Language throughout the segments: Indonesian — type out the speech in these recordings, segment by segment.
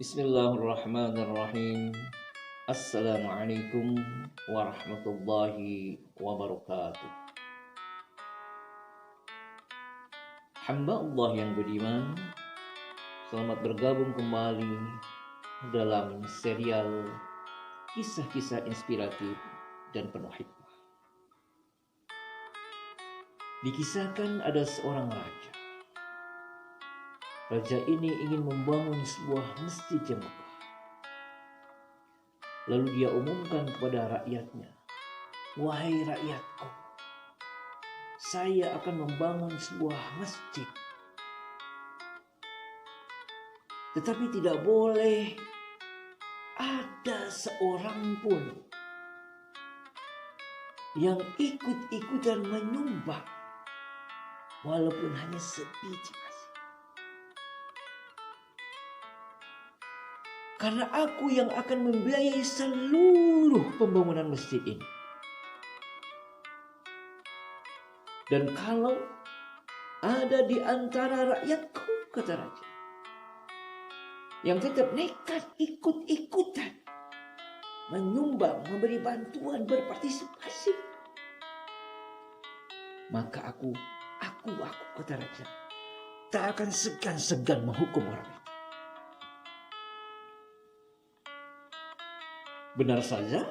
Bismillahirrahmanirrahim. Assalamualaikum warahmatullahi wabarakatuh. Hamba Allah yang beriman, selamat bergabung kembali dalam serial kisah-kisah inspiratif dan penuh hikmah. Dikisahkan ada seorang raja. Raja ini ingin membangun sebuah masjid yang megah. Lalu dia umumkan kepada rakyatnya, "Wahai rakyatku, saya akan membangun sebuah masjid. Tetapi tidak boleh ada seorang pun yang ikut-ikutan menyumbang, walaupun hanya sebiji emas. Karena aku yang akan membiayai seluruh pembangunan masjid ini. Dan kalau ada di antara rakyatku," kata raja, "yang tetap nekat ikut-ikutan menyumbang, memberi bantuan, berpartisipasi, maka aku, kata raja, tak akan segan-segan menghukum orang itu." Benar saja,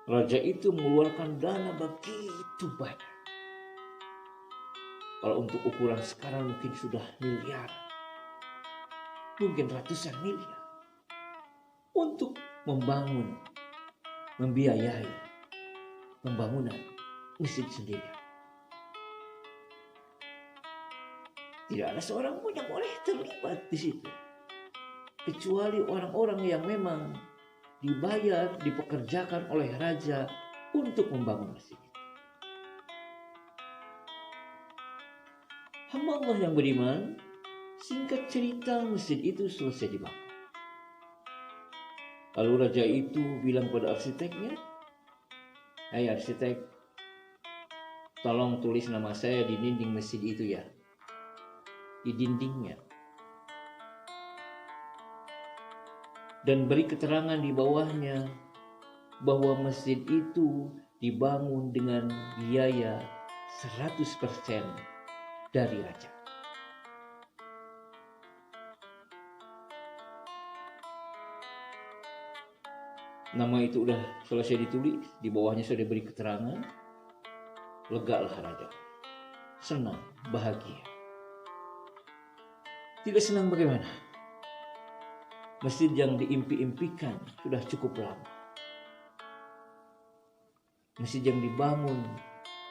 raja itu mengeluarkan dana begitu banyak. Kalau untuk ukuran sekarang mungkin sudah miliar, mungkin ratusan miliar, untuk membangun, membiayai pembangunan masjid sendiri. Tidak ada seorang pun yang boleh terlibat di situ, kecuali orang-orang yang memang dibayar, dipekerjakan oleh raja untuk membangun masjid. Hamba Allah yang beriman, singkat cerita masjid itu selesai dibangun. Lalu raja itu bilang pada arsiteknya, "Hai arsitek, tolong tulis nama saya di dinding masjid itu ya, di dindingnya. Dan beri keterangan di bawahnya bahwa masjid itu dibangun dengan biaya 100% dari raja." Nama itu udah selesai ditulis, di bawahnya sudah diberi keterangan. Legalah raja, senang, bahagia. Tidak senang bagaimana? Masjid yang diimpi-impikan sudah cukup lama. Masjid yang dibangun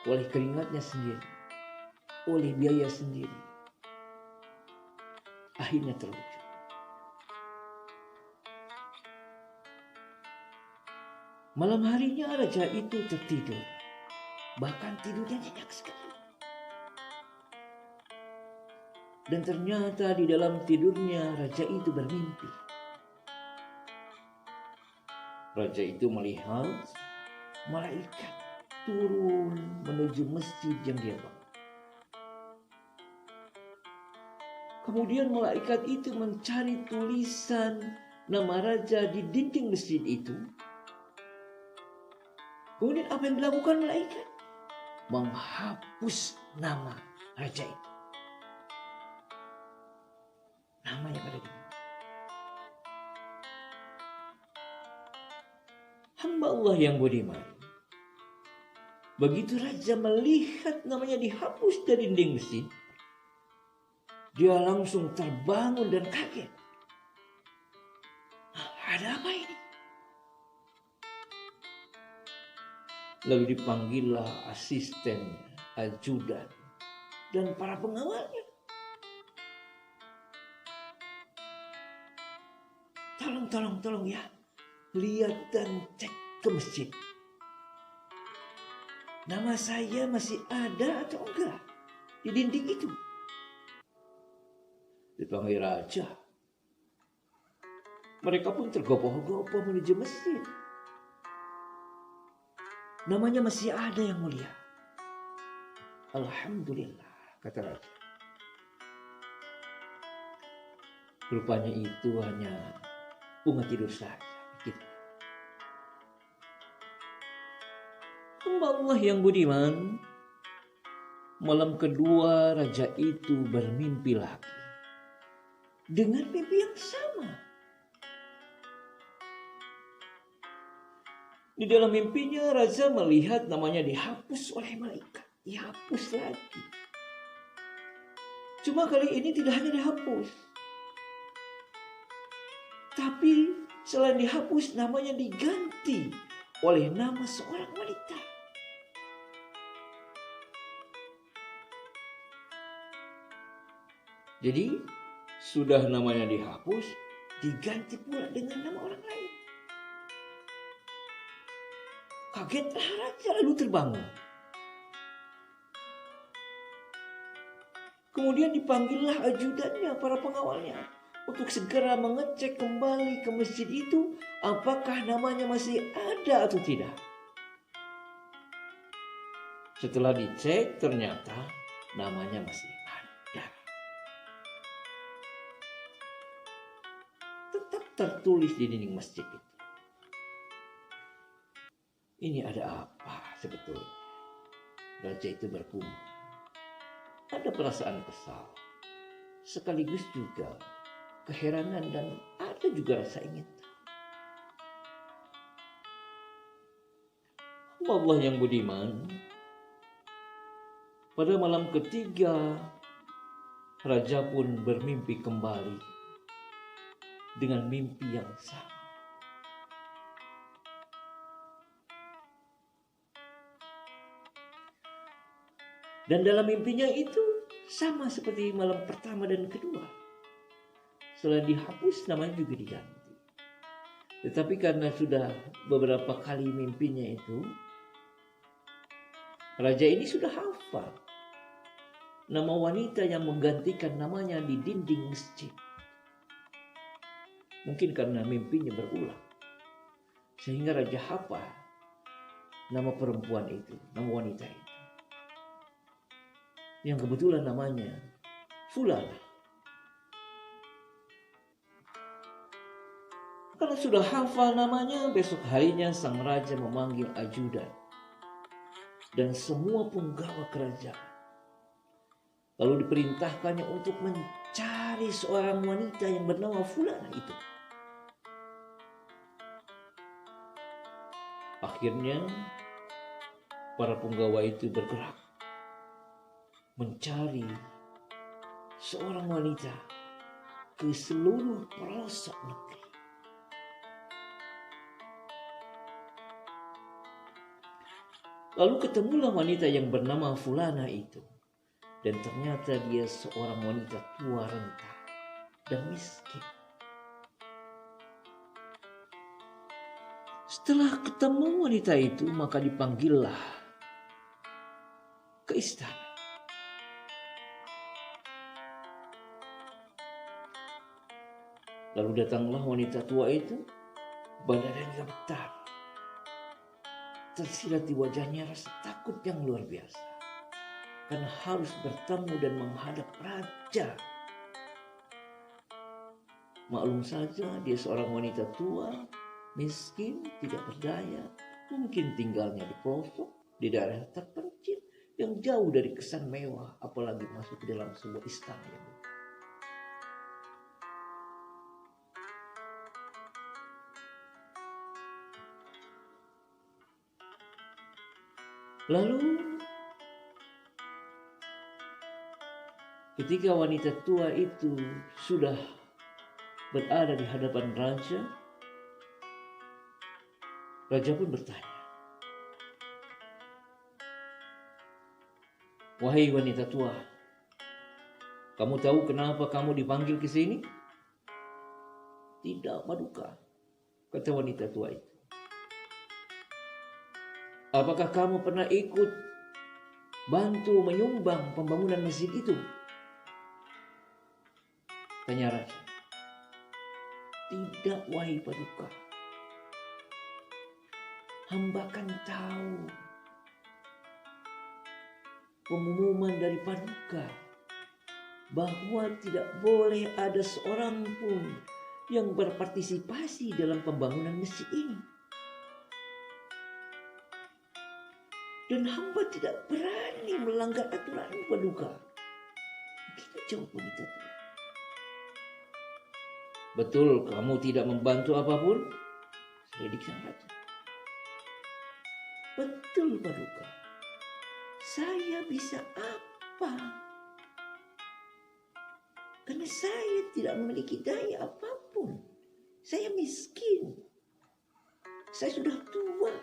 oleh keringatnya sendiri, oleh biaya sendiri, akhirnya terwujud. Malam harinya raja itu tertidur, bahkan tidurnya nyenyak sekali. Dan ternyata di dalam tidurnya raja itu bermimpi. Raja itu melihat malaikat turun menuju masjid yang dia bangun. Kemudian malaikat itu mencari tulisan nama raja di dinding masjid itu. Kemudian apa yang dilakukan malaikat? Menghapus nama raja itu. Nama yang ada di sini. Hamba Allah yang budiman, begitu raja melihat namanya dihapus dari dinding masjid, dia langsung terbangun dan kaget. Ada apa ini? Lalu dipanggillah asistennya, ajudan, dan para pengawalnya. Tolong ya, lihat dan cek ke masjid. Nama saya masih ada atau enggak di dinding itu? Dipanggil raja. Mereka pun tergopoh-gopoh menuju masjid. Namanya masih ada yang mulia. Alhamdulillah, kata raja. Rupanya itu hanya bunga tidur saja. Gitu. Hamba Allah yang budiman, malam kedua raja itu bermimpi lagi dengan mimpi yang sama. Di dalam mimpinya raja melihat namanya dihapus oleh malaikat. Dihapus lagi. Cuma kali ini tidak hanya dihapus, tapi selain dihapus namanya diganti oleh nama seorang wanita. Jadi sudah namanya dihapus, diganti pula dengan nama orang lain. Kagetlah raja lalu terbangun. Kemudian dipanggillah ajudannya, para pengawalnya, untuk segera mengecek kembali ke masjid itu apakah namanya masih ada atau tidak. Setelah dicek ternyata namanya masih ada. Tetap tertulis di dinding masjid itu. Ini ada apa sebetulnya? Raja itu bergumam. Ada perasaan kesal, sekaligus juga keheranan dan ada juga rasa ingin tahu. Allah yang budiman, pada malam ketiga raja pun bermimpi kembali dengan mimpi yang sama. Dan dalam mimpinya itu sama seperti malam pertama dan kedua. Selain dihapus namanya juga diganti. Tetapi karena sudah beberapa kali mimpinya itu, raja ini sudah hafal nama wanita yang menggantikan namanya di dinding masjid. Mungkin karena mimpinya berulang, sehingga raja hafal nama perempuan itu, nama wanita itu. Yang kebetulan namanya Fulana. Karena sudah hafal namanya, besok harinya sang raja memanggil ajudan dan semua penggawa kerajaan. Lalu diperintahkannya untuk mencari seorang wanita yang bernama Fulana itu. Akhirnya para penggawa itu bergerak mencari seorang wanita ke seluruh pelosok negeri. Lalu ketemulah wanita yang bernama Fulana itu. Dan ternyata dia seorang wanita tua renta dan miskin. Setelah ketemu wanita itu, maka dipanggillah ke istana. Lalu datanglah wanita tua itu, badannya gemetar. Tersirat di wajahnya rasa takut yang luar biasa. Karena harus bertemu dan menghadap raja. Maklum saja dia seorang wanita tua, miskin, tidak berdaya. Mungkin tinggalnya di pelosok, di daerah terpencil yang jauh dari kesan mewah. Apalagi masuk ke dalam sebuah istana yang megah. Lalu ketika wanita tua itu sudah berada di hadapan raja, raja pun bertanya, "Wahai wanita tua, kamu tahu kenapa kamu dipanggil ke sini?" "Tidak, Paduka," kata wanita tua itu. "Apakah kamu pernah ikut bantu menyumbang pembangunan masjid itu?" tanya raja. "Tidak, wahai Paduka. Hamba kan tahu pengumuman dari Paduka bahwa tidak boleh ada seorang pun yang berpartisipasi dalam pembangunan masjid ini. Dan hamba tidak berani melanggar aturan paduka. Begitu jawaban wanita tua. Betul kamu tidak membantu apapun? Selidik sang ratu. Betul paduka. Saya bisa apa? Karena saya tidak memiliki daya apapun. Saya miskin. Saya sudah tua.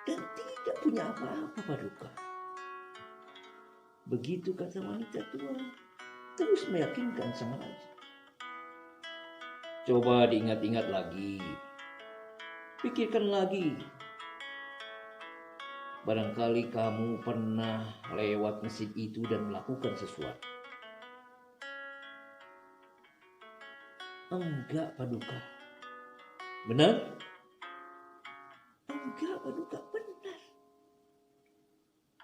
Dan tidak punya apa-apa paduka. Begitu kata wanita tua, terus meyakinkan sang raja. Coba diingat-ingat lagi. Pikirkan lagi. Barangkali kamu pernah lewat masjid itu dan melakukan sesuatu. Enggak paduka. Benar? Enggak paduka, benar.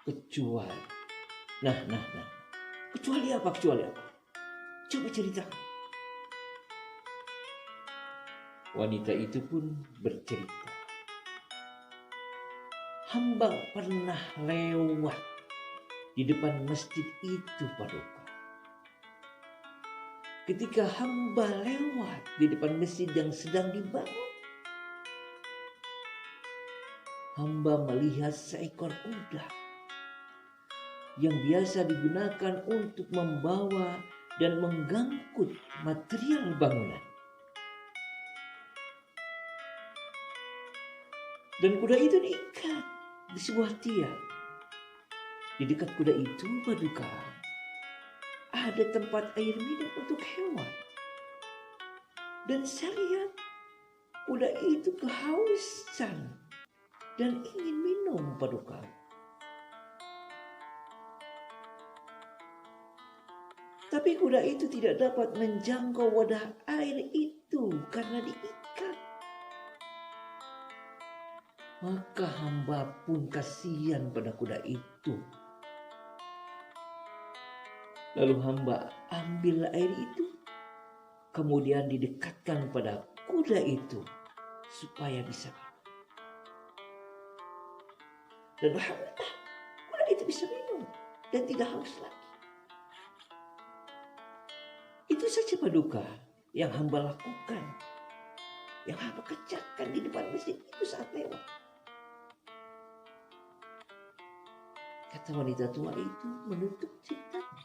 Kecuali. Nah. Kecuali apa? Coba ceritakan. Wanita itu pun bercerita. Hamba pernah lewat di depan masjid itu paduka. Ketika hamba lewat di depan masjid yang sedang dibangun, hamba melihat seekor kuda yang biasa digunakan untuk membawa dan menggangkut material bangunan. Dan kuda itu diikat di sebuah tiang. Di dekat kuda itu paduka, ada tempat air minum untuk hewan. Dan saya lihat kuda itu kehausan dan ingin minum paduka. Tapi kuda itu tidak dapat menjangkau wadah air itu karena diikat. Maka hamba pun kasihan pada kuda itu. Lalu hamba ambil air itu, kemudian didekatkan pada kuda itu supaya bisa minum. Dan alhamdulillah kuda itu bisa minum dan tidak haus lagi. Itu saja paduka yang hamba lakukan, yang hamba kerjakan di depan masjid itu saat lewat. Kata wanita tua itu menutup ceritanya.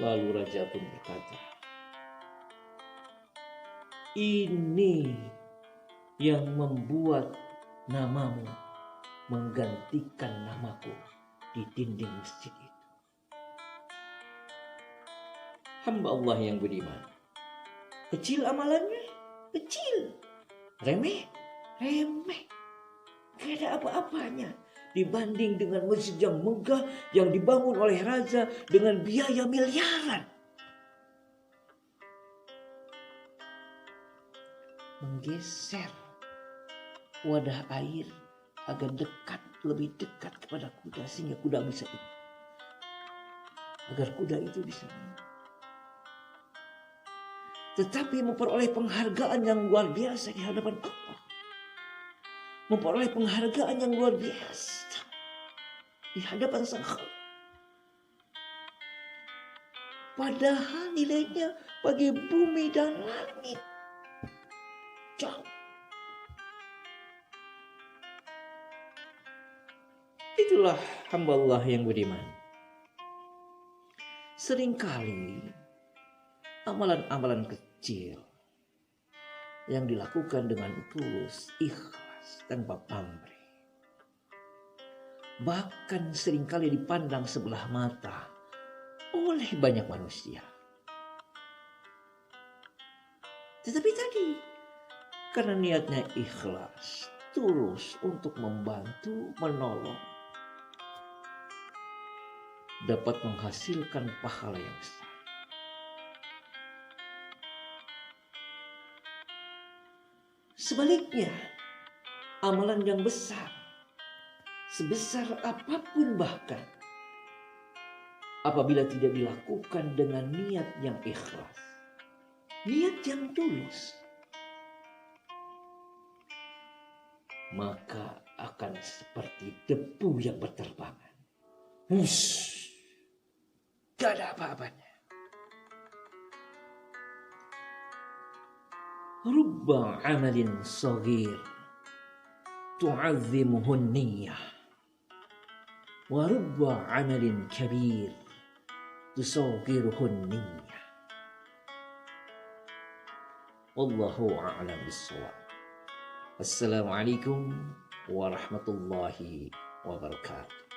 Lalu raja pun berkata, ini yang membuat namamu menggantikan namaku di dinding masjid itu. Hamba Allah yang beriman. Kecil amalannya, kecil. Remeh. Gak ada apa-apanya dibanding dengan masjid yang megah yang dibangun oleh raja dengan biaya miliaran. Menggeser wadah air agar lebih dekat kepada kuda sehingga kuda bisa ikut. Agar kuda itu bisa minum. Tetapi memperoleh penghargaan yang luar biasa di hadapan Allah. Memperoleh penghargaan yang luar biasa di hadapan Sang Khalik. Padahal nilainya bagi bumi dan langit jauh. Itulah hamba Allah yang beriman. Seringkali amalan-amalan kecil yang dilakukan dengan tulus, ikhlas, tanpa pamrih, bahkan seringkali dipandang sebelah mata oleh banyak manusia. Tetapi tadi, karena niatnya ikhlas, tulus untuk membantu, menolong, dapat menghasilkan pahala yang besar. Sebaliknya, amalan yang besar sebesar apapun bahkan, apabila tidak dilakukan dengan niat yang ikhlas, niat yang tulus, maka akan seperti debu yang berterbangan. Hush, gak ada apa-apanya. Rubba amalin saghir tu'azzimuhun niyah, wa rubba amalin kabir tusaghiruhun niyah. Wallahu a'lam bissawab. Assalamualaikum warahmatullahi wabarakatuh.